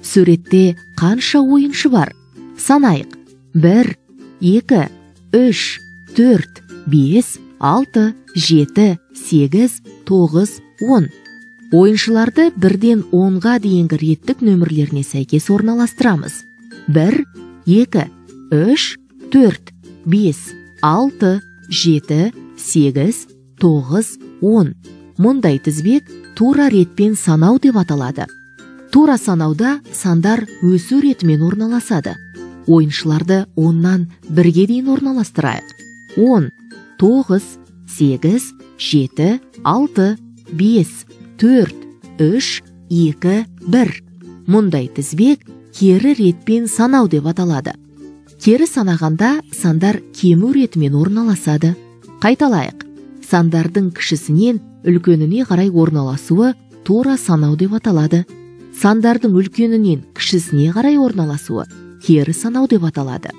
Суретте қанша ойыншы бар? Санайық. 1, 2, 3, 4, 5, 6, 7, 8, 9, 10. Ойыншыларды 1-ден 10-ға дейінгі реттік нөмірлеріне сәйкес орналастырамыз. 1, 2, 3, 4, 5, 6, 7, 8, 9, 10. Мұндай тізбек тура ретпен санау деп аталады. Тура санауда сандар өсу ретімен орналасады. Ойыншыларды 10-нан 1-ге дейін орналастырайық. 10, 9, 8, 7, 6, 5, 4, 3, 2, 1. Мұндай тізбек кері ретпен санау деп аталады. Кері санағанда сандар кему ретімен орналасады. Қайталайық. Сандардың кішісінен үлкеніне қарай орналасуы тура санау деп аталады. Сандардың үлкенінен кішісіне қарай орналасуы кері санау деп аталады.